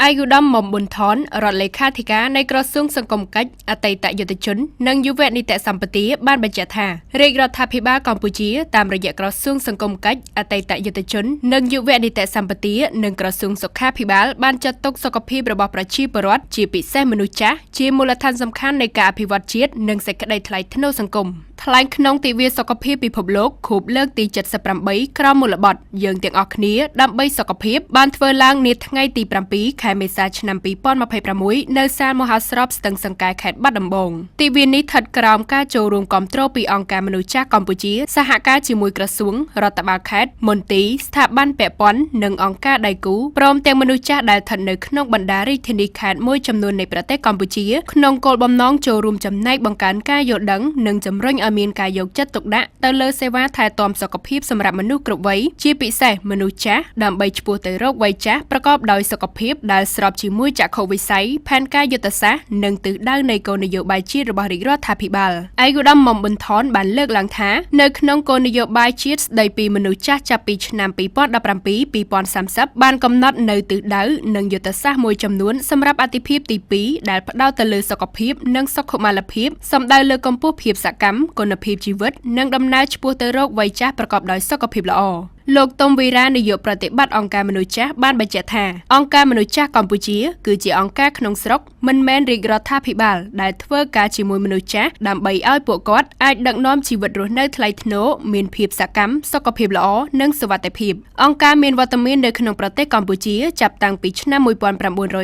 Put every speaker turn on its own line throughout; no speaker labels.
ឯកឧត្តមមុំប៊ុនថនរដ្ឋលេខាធិការនៃក្រសួងសង្គមកិច្ចអតីតយុទ្ធជននិងយុវនីតិសម្បទាបានបញ្ជាក់ថារាជរដ្ឋាភិបាលកម្ពុជាតាមរយៈក្រសួងសង្គមកិច្ចអតីតយុទ្ធជននិងយុវនីតិសម្បទានិងក្រសួងសុខាភិបាលបានចាត់ទុកសុខភាពរបស់ប្រជាពលរដ្ឋជាពិសេសមនុស្សចាស់ជាមូលដ្ឋានសំខាន់នៃការអភិវឌ្ឍជាតិនិងសេចក្តីថ្លៃថ្នូរសង្គមថ្លែងក្នុងទិវាសុខភាពពិភពលោកខួបលើកទី78ក្រោមមូលបត្រយើងទាំងអស់គ្នាដើម្បីសុខភាពបានធ្វើឡើងនាថ្ងៃទី7ខែមេសាឆ្នាំ2026នៅសាលមហោស្រពស្ទឹងសង្កែខេត្តបាត់ដំបងទិវានេះស្ថិតក្រោមការចូលរួមគាំទ្រពីអង្គការមនុស្សចាស់កម្ពុជាសហការជាមួយក្រសួងរដ្ឋបាលខេត្តមន្ទីរស្ថាប័នពាក់ព័ន្ធនិងអង្គការដៃគូព្រមទាំងមនុស្សចាស់ដែលស្ថិតនៅក្នុងបណ្ដារាជធានីខេត្តមួយចំនួននៃប្រទេសកម្ពុជាក្នុងគោលបំណងចូលរួមចំណែកបង្កើនការយល់ដឹងនិងជំរុញឲ្យមានការយកចិត្តទុកដាក់ទៅលើសេវាថែទាំសុខភាពសម្រាប់មនុស្សគ្រប់វ័យជាពិសេសមនុស្សចាស់ដើម្បីឆ្ពោះទៅរកវ័យចាស់ប្រកបដោយសុខភាពដែលស្របជាមួយចក្ខុវិស័យផែនការយុទ្ធសាស្ត្រនិងទិសដៅនៃគោលនយោបាយជាតិរបស់រាជរដ្ឋាភិបាលឯកឧត្តមមុំប៊ុនថនបានលើកឡើងថានៅក្នុងគោលនយោបាយជាតិស្ដីពីមនុស្សចាស់ចាប់ពីឆ្នាំ2017-2030បានកំណត់នៅទិសដៅនិងយុទ្ធសាស្ត្រមួយចំនួនសម្រាប់អាទិភាពទី2ដែលផ្ដោតទៅលើសុខភាពនិងសុខុមាលភាពសំដៅលើកម្ពស់ភាពសកម្មគុណភាពជីវិតនិងដំណើរឆ្ពោះទៅរកវ័យចាស់ប្រកបដោយសុខភាពល្អលោកតុមវីរ៉ានាយកប្រតិបត្តិអង្គការមនុស្សចាស់បានបញ្ជាក់ថាអង្គការមនុស្សចាស់កម្ពុជាគឺជាអង្គការក្នុងស្រុកមិនមែនរាជរដ្ឋាភិបាលដែលធ្វើការជាមួយមនុស្សចាស់ដើម្បីឲ្យពួកគាត់អាចដឹកនាំជីវិតរស់នៅថ្លៃថ្នូរមានភាពសកម្មសុខភាពល្អនិងសុវត្ថិភាពអង្គការមានវត្តមាននៅក្នុងប្រទេសកម្ពុជាចាប់តាំងពីឆ្នាំ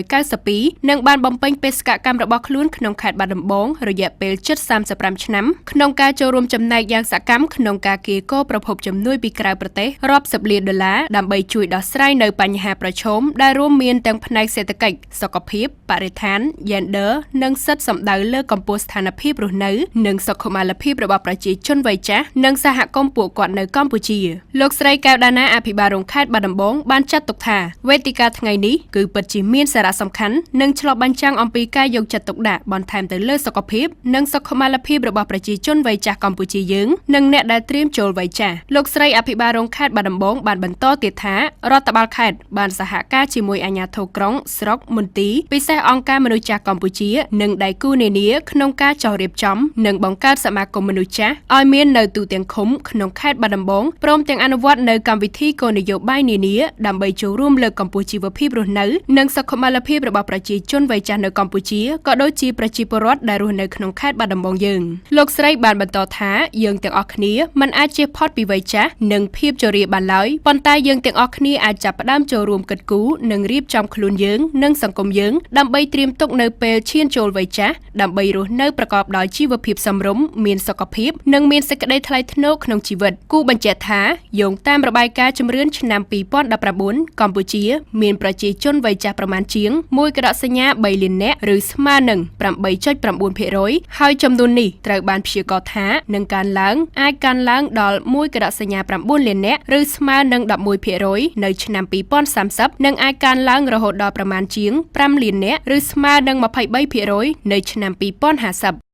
1992និងបានបំពេញបេសកកម្មរបស់ខ្លួនក្នុងខេត្តបាត់ដំបងរយៈពេលជិត35ឆ្នាំក្នុងការចូលរួមចំណែកយ៉ាងសកម្មក្នុងការកៀរគរប្រភពជំនួយពីក្រៅប្រទេសរាប់សិបលានដុល្លារដើម្បីជួយដោះស្រាយនៅបញ្ហាប្រឈមដែលរួមមានទាំងផ្នែកសេដ្ឋកិច្ចសុខភាពបរិស្ថាន Gender និងសិទ្ធិសម្ដៅលើកម្ពស់ស្ថានភាពរស់នៅនិងសុខុមាលភាពរបស់ប្រជាជនវ័យចាស់និងសហគមន៍ពួកគាត់នៅកម្ពុជាលោកស្រីកែវដាណាអភិបាលរងខេត្តបាត់ដំបងបានចាត់ទុកថាវេទិកាថ្ងៃនេះគឺពិតជាមានសារៈសំខាន់និងឆ្លុះបញ្ចាំងអំពីការយកចិត្តទុកដាក់បន្ថែមទៅលើសុខភាពនិងសុខុមាលភាពរបស់ប្រជាជនវ័យចាស់កម្ពុជាយើងនិងអ្នកដែលត្រៀមចូលវ័យចាស់លោកស្រីអភិបាលរងខេត្តបាត់ដំបងបានបន្តទៀតថារដ្ឋបាលខេត្តបានសហការជាមួយអាជ្ញាធរក្រុងស្រុកមន្ទីរពិសេសអង្គការមនុស្សចាស់កម្ពុជានិងដៃគូនានាក្នុងការចោះរៀបចំនិងបង្កើតសមាគមមនុស្សចាស់ឲ្យមាននៅទូទាំងឃុំក្នុងខេត្តបាត់ដំបងព្រមទាំងអនុវត្តនៅកម្មវិធីគោលនយោបាយនានាដើម្បីចូលរួមលើកកម្ពស់ជីវភាពរស់នៅនិងសុខុមាលភាពរបស់ប្រជាជនវ័យចាស់នៅកម្ពុជាក៏ដូចជាប្រជាពលរដ្ឋដែលរស់នៅក្នុងខេត្តបាត់ដំបងយើងលោកស្រីបានបន្តថាយើងទាំងអស់គ្នាមិនអាចជៀសផុតពីវ័យចាស់និងភាពជរាបានឡើយប៉ុន្តែយើងទាំងអស់គ្នាអាចចាប់ផ្ដើមចូលរួមគិតគូរនិងរៀបចំខ្លួនយើងនិងសង្គមយើងដើម្បីត្រៀមទុកនៅពេលឈានចូលវ័យចាស់ដើម្បីរស់នៅប្រកបដោយជីវភាពសមរម្យមានសុខភាពនិងមានសេចក្តីថ្លៃថ្នូរក្នុងជីវិតគូបញ្ជាក់ថាយោងតាមរបាយការណ៍ជំរឿនឆ្នាំ2019កម្ពុជាមានប្រជាជនវ័យចាស់ប្រមាណជាង1.3 លាននាក់ឬស្មើនឹង 8.9% ហើយចំនួននេះត្រូវបានព្យាករណ៍ថានឹងកើនឡើងអាចកើនឡើងដល់ 1.9 លាននាក់ឬស្មើនឹង 11% នៅឆ្នាំ2030និងអាចកើនឡើងរហូតដល់ប្រមាណជាង5 លាននាក់ឬស្មើនឹង 23% នៅឆ្នាំ2050